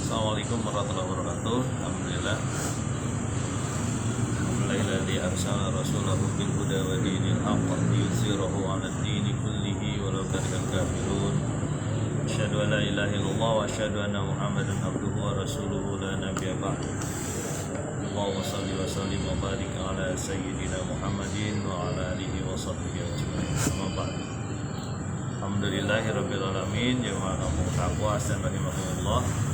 Assalamualaikum warahmatullahi wabarakatuh. Alhamdulillah. Alhamdulillahilladzi arsala rasulahu bil huda wa dinil haqq liyuzhirahu 'alad dini kullihi walau karihal kafirun. Asyhadu an la ilaha illallah wa asyhadu anna Muhammadan abduhu wa rasuluhu la nabiyya ba'du. Allahumma shalli wa sallim wa barik ala sayyidina Muhammadin wa ala alihi wa sahbihi ajma'in. Amma ba'du. Alhamdulillahirabbil alamin. Jamaah kaum taqwa dan rahimahumullah.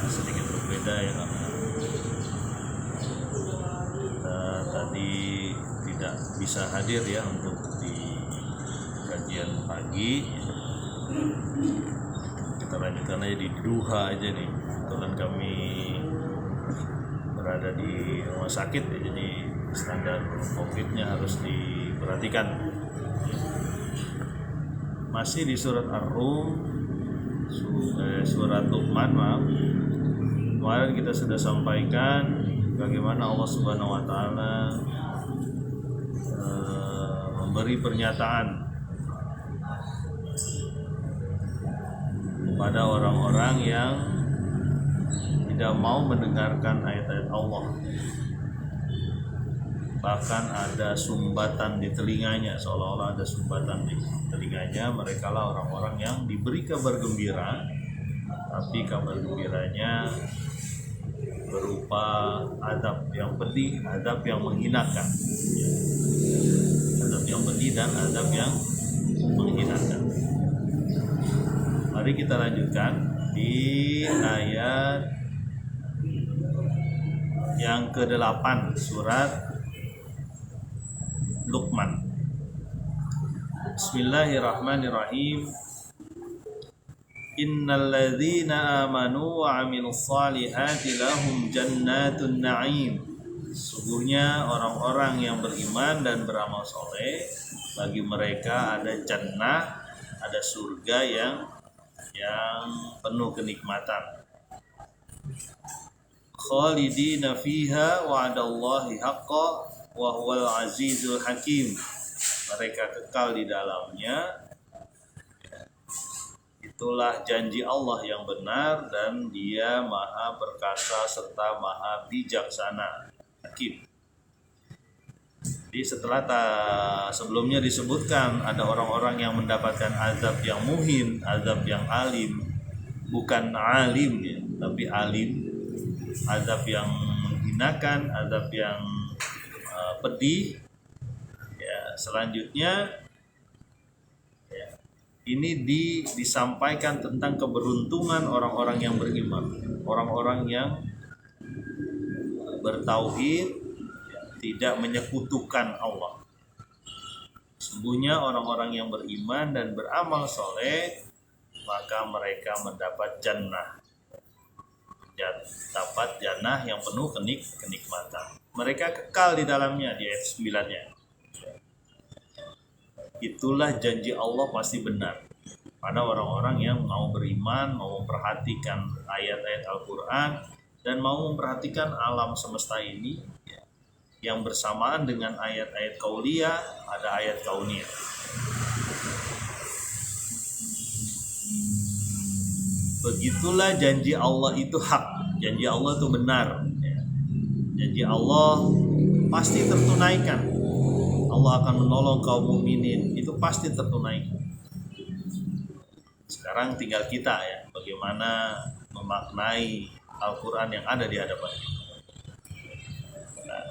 Sedikit berbeda ya, karena kita tadi tidak bisa hadir ya untuk di kajian pagi. Kita lanjutkan aja di duha aja nih. Kebetulan kami berada di rumah sakit ya, jadi standar COVID-nya harus diperhatikan. Masih di surat Ar-Rum, surat Luqman, maaf. Kemarin kita sudah sampaikan bagaimana Allah Subhanahu wa taala memberi pernyataan kepada orang-orang yang tidak mau mendengarkan ayat-ayat Allah. Bahkan ada sumbatan di telinganya, seolah-olah ada sumbatan di telinganya. Mereka lah orang-orang yang diberi kabar gembira, tapi kabar gembiranya berupa adab yang pedih, adab yang menghinakan, adab yang pedih dan adab yang menghinakan. Mari kita lanjutkan di ayat yang ke-8 surat Luqman. Bismillahirrahmanirrahim. Innal ladzina amanu wa 'amilus shalihati lahum jannatun na'im. Sesungguhnya orang-orang yang beriman dan beramal soleh, bagi mereka ada jannah, ada surga yang penuh kenikmatan. Khalidina fiha wa'adallahi haqqan wa huwal azizul hakim. Mereka kekal di dalamnya. Itulah janji Allah yang benar dan Dia Maha Perkasa serta Maha Bijaksana, Hakim. Jadi setelah sebelumnya disebutkan ada orang-orang yang mendapatkan azab yang muhin, azab yang alim, bukan alim ya, tapi alim, azab yang menghinakan, azab yang pedih. Ya, selanjutnya ini disampaikan tentang keberuntungan orang-orang yang beriman, orang-orang yang bertauhid, tidak menyekutukan Allah. Sesungguhnya orang-orang yang beriman dan beramal soleh, maka mereka mendapat jannah, dapat jannah yang penuh kenikmatan. Mereka kekal di dalamnya di ayat 9-nya. Itulah janji Allah pasti benar pada orang-orang yang mau beriman, mau memperhatikan ayat-ayat Al-Quran, dan mau memperhatikan alam semesta ini yang bersamaan dengan ayat-ayat kauliyah, ada ayat kauniyah. Begitulah janji Allah itu hak, janji Allah itu benar, janji Allah pasti tertunaikan. Allah akan menolong kaum mukminin, itu pasti tertunaikan. Sekarang tinggal kita ya, bagaimana memaknai Al-Quran yang ada di hadapan kita. Nah,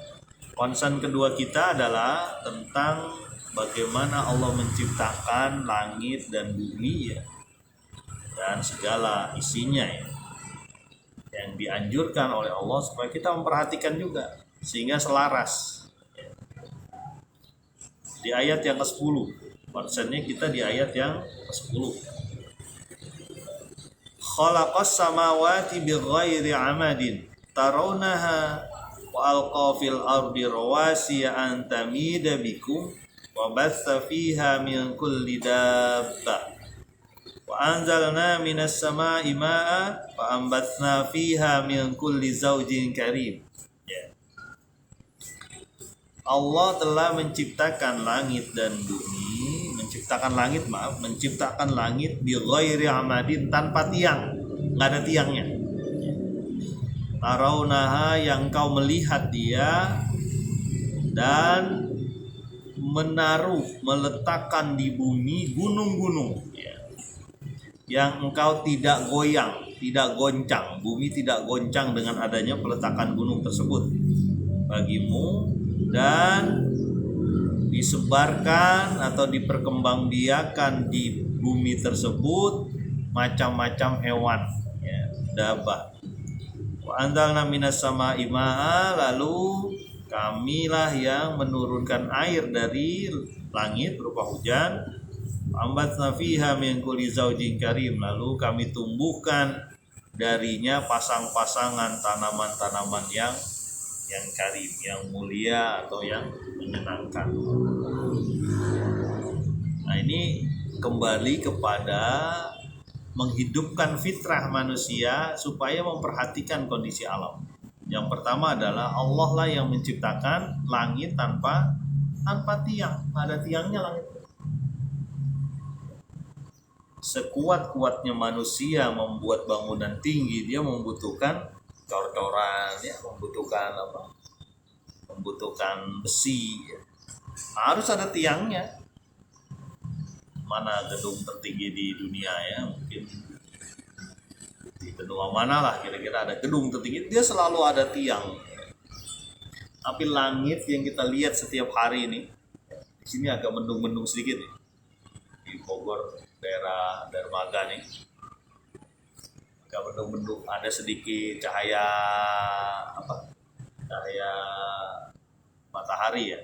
concern kedua kita adalah tentang bagaimana Allah menciptakan langit dan bumi ya, dan segala isinya ya, yang dianjurkan oleh Allah supaya kita memperhatikan juga sehingga selaras. Di ayat yang ke-10, concernnya kita di ayat yang ke-10. Khalaqas samawati bighairi amadin tarawnaha wa alqa fil ardi rawasiya an tamida bikum wa batha fiha min kulli dabba wa anzalna minas samai ma'a fa ambatna fiha min kulli zawjin karim. Allah telah menciptakan langit dan bumi, menciptakan langit bi ghairi amadin, tanpa tiang, nggak ada tiangnya. Taraunaha, yang kau melihat dia dan meletakkan di bumi gunung-gunung, ya, yang engkau tidak goyang, tidak goncang. Bumi tidak goncang dengan adanya peletakan gunung tersebut bagimu, dan disebarkan atau diperkembangbiakan di bumi tersebut macam-macam hewan, ya, dabah. Wa anzalna minas sama'i ma'a, lalu kamilah yang menurunkan air dari langit berupa hujan. Ambatna fiha min kulli zaujin karim, lalu kami tumbuhkan darinya pasang-pasangan tanaman-tanaman yang karim, yang mulia atau yang menyenangkan. Nah, ini kembali kepada menghidupkan fitrah manusia supaya memperhatikan kondisi alam. Yang pertama adalah Allah lah yang menciptakan langit tanpa tiang. Ada tiangnya langit. Sekuat-kuatnya manusia membuat bangunan tinggi, dia membutuhkan cor-coran, ya, membutuhkan besi, ya. Harus ada tiangnya. Mana gedung tertinggi di dunia, ya, mungkin di benua mana lah kira-kira ada gedung tertinggi, dia selalu ada tiang. Tapi langit yang kita lihat setiap hari ini, di sini agak mendung-mendung sedikit nih, di Bogor, daerah dermaga nih, agak mendung-mendung, ada sedikit cahaya matahari, ya,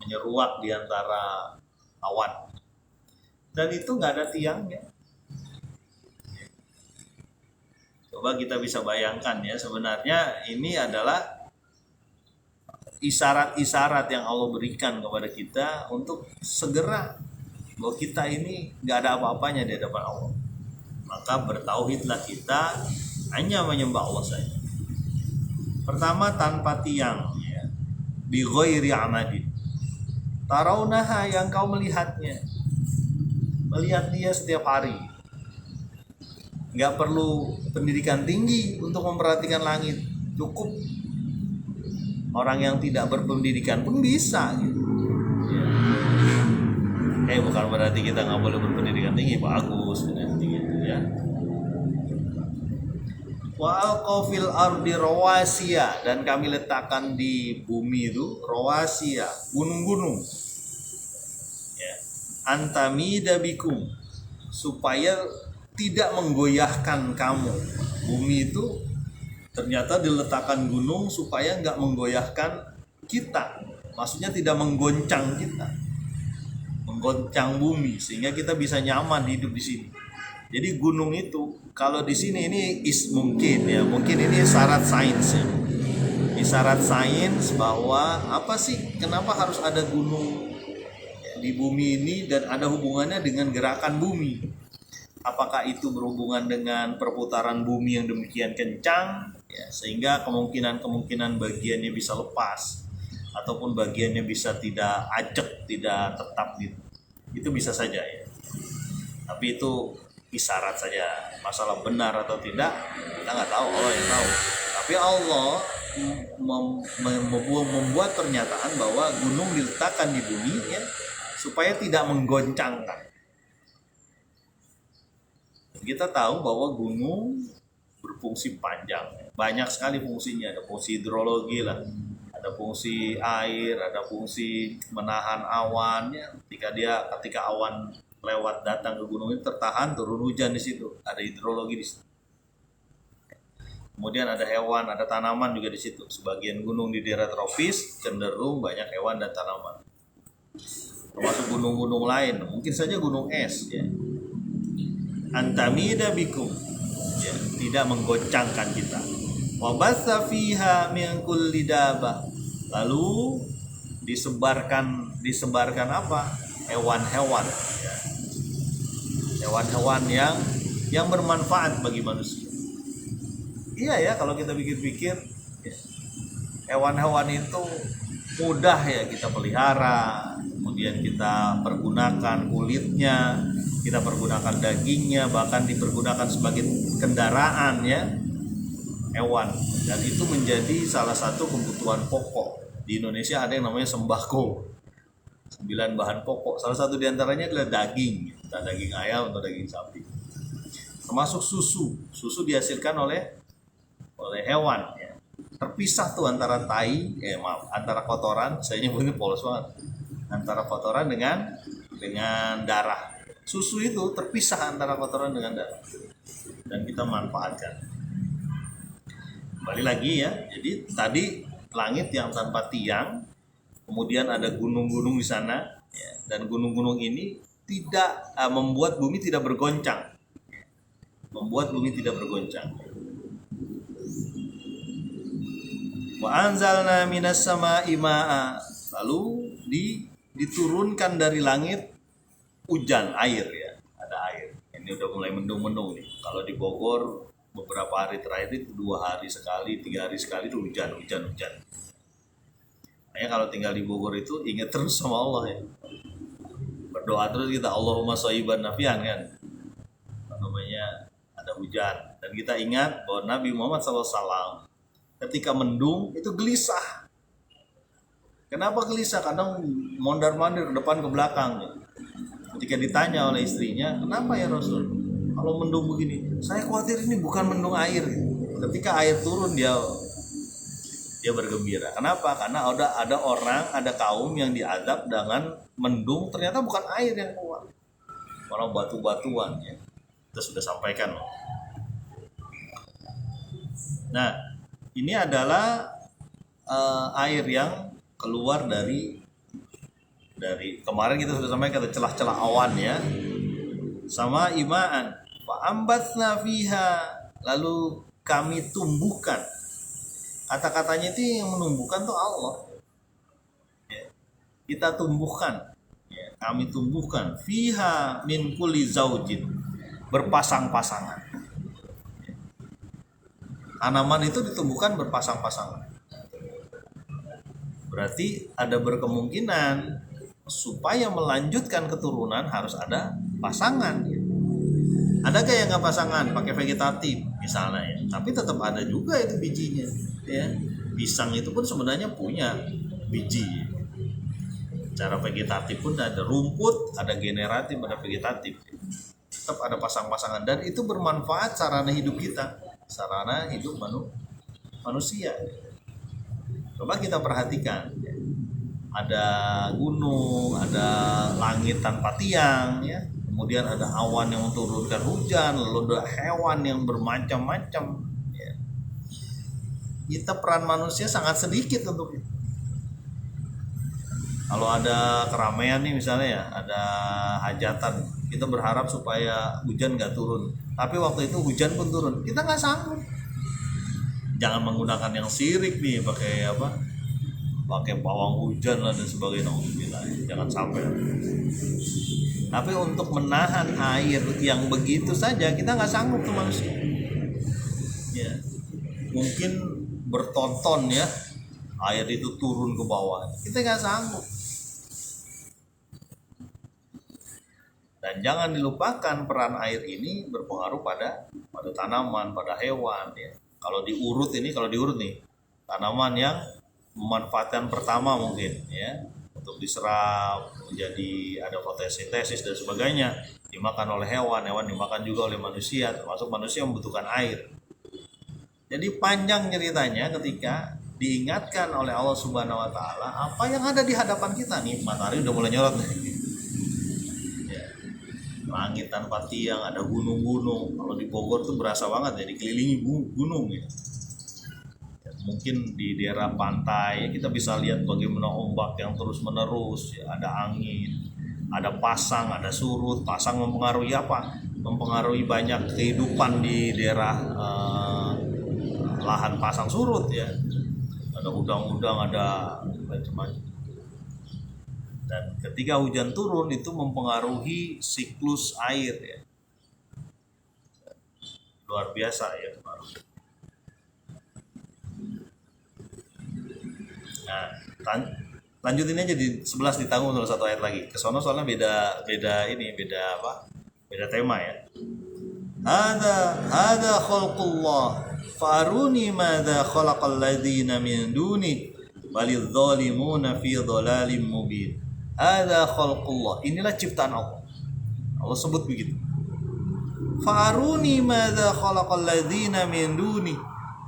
menyeruak di antara awan. Dan itu nggak ada tiangnya. Coba kita bisa bayangkan, ya, sebenarnya ini adalah isyarat-isyarat yang Allah berikan kepada kita untuk segera bahwa kita ini nggak ada apa-apanya di hadapan Allah. Maka bertauhidlah kita, hanya menyembah Allah saja. Pertama, tanpa tiang, ya, bi ghairi amadin. Taraunaha, yang kau melihatnya, melihat dia setiap hari. Nggak perlu pendidikan tinggi untuk memperhatikan langit, cukup orang yang tidak berpendidikan pun bisa, gitu. Ya. Bukan berarti kita nggak boleh berpendidikan tinggi, bagus pendidikan tinggi, ya. Wa alqafil ardi rawasiya, dan kami letakkan di bumi itu rawasiya, gunung-gunung, ya, antamida bikum, supaya tidak menggoyahkan kamu. Bumi itu ternyata diletakkan gunung supaya nggak menggoyahkan kita, maksudnya tidak menggoncang kita, menggoncang bumi, sehingga kita bisa nyaman hidup di sini. Jadi gunung itu kalau di sini ini mungkin ini syarat sains, ya. Isyarat sains bahwa apa sih, kenapa harus ada gunung di bumi ini dan ada hubungannya dengan gerakan bumi. Apakah itu berhubungan dengan perputaran bumi yang demikian kencang, ya, sehingga kemungkinan bagiannya bisa lepas ataupun bagiannya bisa tidak ajak, tidak tetap gitu. Itu bisa saja, ya. Tapi itu isyarat saja. Masalah benar atau tidak kita nggak tahu, Allah yang tahu. Tapi Allah membuat pernyataan bahwa gunung diletakkan di bumi, ya, supaya tidak menggoncangkan. Kita tahu bahwa gunung berfungsi panjang, banyak sekali fungsinya. Ada fungsi hidrologi lah, ada fungsi air, ada fungsi menahan awan, ya. Ketika awan lewat datang ke gunung ini tertahan, turun hujan di situ, ada hidrologi di situ. Kemudian ada hewan, ada tanaman juga di situ. Sebagian gunung di daerah tropis cenderung banyak hewan dan tanaman. Termasuk gunung-gunung lain, mungkin saja gunung es, ya. Antamida bikum, ya, tidak menggoncangkan kita. Wa batsa fiha min kulli dabah, lalu disebarkan apa? Hewan-hewan, ya. Hewan-hewan yang bermanfaat bagi manusia. Iya, ya, kalau kita pikir-pikir, ya, hewan-hewan itu mudah, ya, kita pelihara, kemudian kita pergunakan kulitnya, kita pergunakan dagingnya, bahkan dipergunakan sebagai kendaraan, ya. hewan, dan itu menjadi salah satu kebutuhan pokok. Di Indonesia ada yang namanya sembako, 9 bahan pokok. Salah satu diantaranya adalah daging, entah daging ayam atau daging sapi. Termasuk susu. Susu dihasilkan oleh hewan. Ya. Terpisah tuh antara antara kotoran. Saya nyebutnya polos banget. Antara kotoran dengan darah. Susu itu terpisah antara kotoran dengan darah, dan kita manfaatkan. Kembali lagi ya. Jadi tadi langit yang tanpa tiang, kemudian ada gunung-gunung di sana, ya, dan gunung-gunung ini tidak membuat bumi tidak bergoncang. Wa anzalna minas sama'i ma'a. Lalu diturunkan dari langit hujan, air ya, ada air. Ini udah mulai mendung-mendung nih. Kalau di Bogor beberapa hari terakhir itu 2 hari sekali, 3 hari sekali itu hujan. Makanya kalau tinggal di Bogor itu ingat terus sama Allah ya. Berdoa terus kita, Allahumma shayyiban nafian kan. Namanya ada hujan, dan kita ingat bahwa Nabi Muhammad SAW ketika mendung itu gelisah. Kenapa gelisah? Kadang mondar-mandir ke depan ke belakang. Ketika ditanya oleh istrinya, kenapa ya Rasul? Kalau mendung begini, saya khawatir ini bukan mendung air. Ketika air turun dia bergembira. Kenapa? Karena ada orang, ada kaum yang diazab dengan mendung, ternyata bukan air yang keluar, malah batu-batuan ya. Kita sudah sampaikan. Nah, ini adalah air yang keluar dari kemarin kita sudah sampaikan celah-celah awan ya, sama ima'an fa ambatsna fiha, lalu kami tumbuhkan. Kata-katanya itu yang menumbuhkan tuh Allah ya. Kita tumbuhkan ya, kami tumbuhkan fiha min kulli zaujin, berpasang-pasangan. Tanaman itu ditumbuhkan berpasang-pasangan. Berarti ada berkemungkinan supaya melanjutkan keturunan harus ada pasangan. Adakah yang nggak pasangan pakai vegetatif misalnya ya, tapi tetap ada juga itu bijinya ya. Pisang itu pun sebenarnya punya biji. Cara vegetatif pun ada, rumput ada generatif, ada vegetatif. Tetap ada pasang-pasangan, dan itu bermanfaat sarana hidup kita, sarana hidup manusia. Coba kita perhatikan, ada gunung, ada langit tanpa tiang ya, kemudian ada awan yang menurunkan hujan, lalu ada hewan yang bermacam-macam ya. Kita peran manusia sangat sedikit untuk itu. Kalau ada keramaian nih misalnya ya, ada hajatan, kita berharap supaya hujan nggak turun, tapi waktu itu hujan pun turun, kita nggak sanggup. Jangan menggunakan yang sirik nih, pakai pawang hujan lah dan sebagainya, jangan sampai. Tapi untuk menahan air yang begitu saja kita nggak sanggup tuh manusia ya. Mungkin bertonton ya air itu turun ke bawah, kita nggak sanggup. Dan jangan dilupakan peran air ini berpengaruh pada tanaman, pada hewan ya. Kalau diurut nih, tanaman yang memanfaatkan pertama mungkin ya, untuk diserap menjadi ada fotosintesis dan sebagainya, dimakan oleh hewan dimakan juga oleh manusia, termasuk manusia membutuhkan air. Jadi panjang ceritanya ketika diingatkan oleh Allah Subhanahu wa taala apa yang ada di hadapan kita nih. Matahari udah mulai nyorot nih. Langit tanpa tiang, ada gunung-gunung. Kalau di Bogor tuh berasa banget ya, dikelilingi gunung ya. Mungkin di daerah pantai kita bisa lihat bagaimana ombak yang terus menerus ya, ada angin, ada pasang, ada surut. Pasang mempengaruhi apa? Mempengaruhi banyak kehidupan di daerah lahan pasang surut ya. Ada udang-udang, ada macam-macam. Dan ketika hujan turun itu mempengaruhi siklus air ya. Luar biasa ya pengaruhnya. Nah, lanjutin aja di 11 ditanggung salah satu ayat lagi. Kesono soalnya beda tema ya. Hada khalqullah Faruni madza khalaqal ladzina min duni balidz zalimuna fi dhalalim mubin. Hadza khalqullah. Inilah ciptaan Allah. Allah sebut begitu. Faruni madza khalaqal ladzina min duni.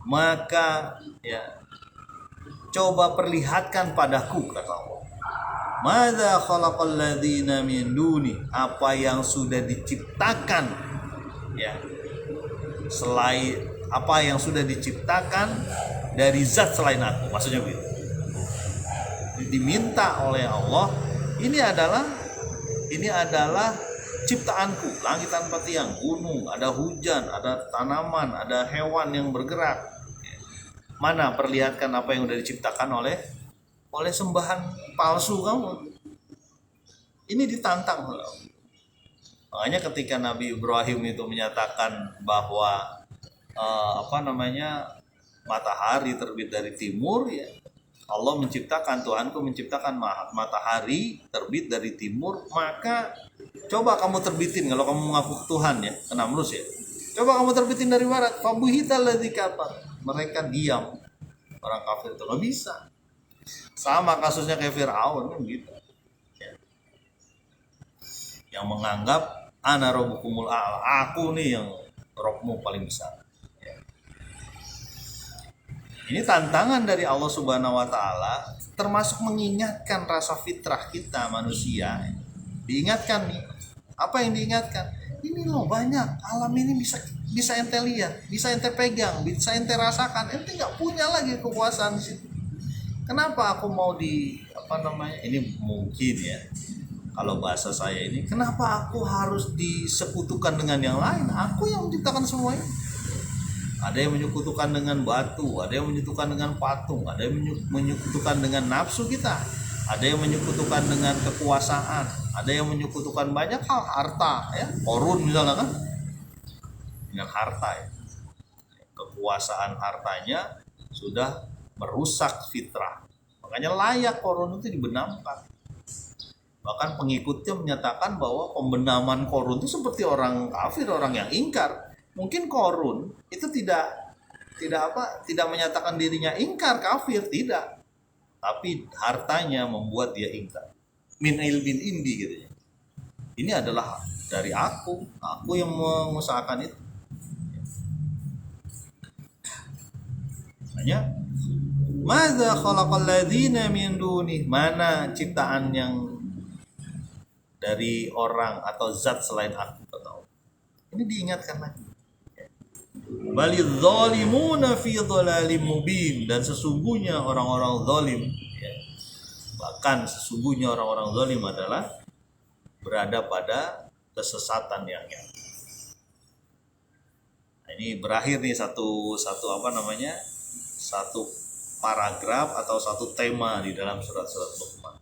Maka ya, coba perlihatkan padaku, kata Allah. Madza khalaqal ladzina min duni, apa yang sudah diciptakan ya, selain apa yang sudah diciptakan dari zat selain aku, maksudnya begitu. Diminta oleh Allah, ini adalah ciptaanku, langit tanpa tiang, gunung, ada hujan, ada tanaman, ada hewan yang bergerak. Mana perlihatkan apa yang sudah diciptakan oleh sembahan palsu kamu. Ini ditantang. Makanya ketika Nabi Ibrahim itu menyatakan bahwa matahari terbit dari timur, ya Allah menciptakan, Tuhanku menciptakan matahari terbit dari timur, maka coba kamu terbitin, kalau kamu mengaku Tuhan ya, ke Namrus ya, coba kamu terbitin dari barat. Fabuhital ladzi kafar, mereka diam, orang kafir itu nggak bisa. Sama kasusnya kayak Fir'aun kan gitu ya. Yang menganggap ana rabbukumul a'la, aku nih yang Robmu paling besar ya. Ini tantangan dari Allah Subhanahu wa Ta'ala, termasuk mengingatkan rasa fitrah kita manusia. Diingatkan nih, apa yang diingatkan? Ini loh, banyak alam ini bisa ente lihat, bisa ente pegang, bisa ente rasakan. Ente nggak punya lagi kekuasaan di situ. Kenapa aku mau ini mungkin ya, kalau bahasa saya ini, kenapa aku harus disekutukan dengan yang lain? Aku yang menciptakan semuanya. Ada yang menyekutukan dengan batu, ada yang menyekutukan dengan patung, ada yang menyekutukan dengan nafsu kita, ada yang menyekutukan dengan kekuasaan, ada yang menyekutukan banyak hal, harta ya, Korun misalnya kan, dengan harta ya. Kekuasaan hartanya sudah merusak fitrah, makanya layak Korun itu dibenamkan. Bahkan pengikutnya menyatakan bahwa pembenaman Korun itu seperti orang kafir, orang yang ingkar. Mungkin Korun itu tidak menyatakan dirinya ingkar kafir, tidak, tapi hartanya membuat dia ingkar. Min ilmin indi gitu ya. Ini adalah dari aku yang mengusahakan itu. Makanya madza khalaqal ladzina min duni, mana ciptaan yang dari orang atau zat selain aku, tahu. Ini diingatkan lagi. Balidz zalimuna fi dhalalim mubin, dan sesungguhnya orang-orang zalim ya, bahkan sesungguhnya orang-orang zalim adalah berada pada kesesatan yang nyata. Nah, ini berakhir nih satu paragraf atau satu tema di dalam surat-surat Luqman.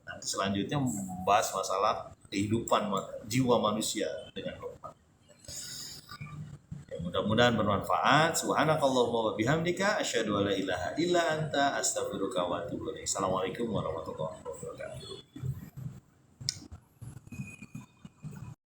Nanti selanjutnya membahas masalah kehidupan jiwa manusia dengan Luqman. Ya, mudah-mudahan bermanfaat. Subhanakallahumma wa bihamdika asyhadu an la ilaha illa anta astaghfiruka wa atubu ilaik. Assalamualaikum warahmatullahi wabarakatuh.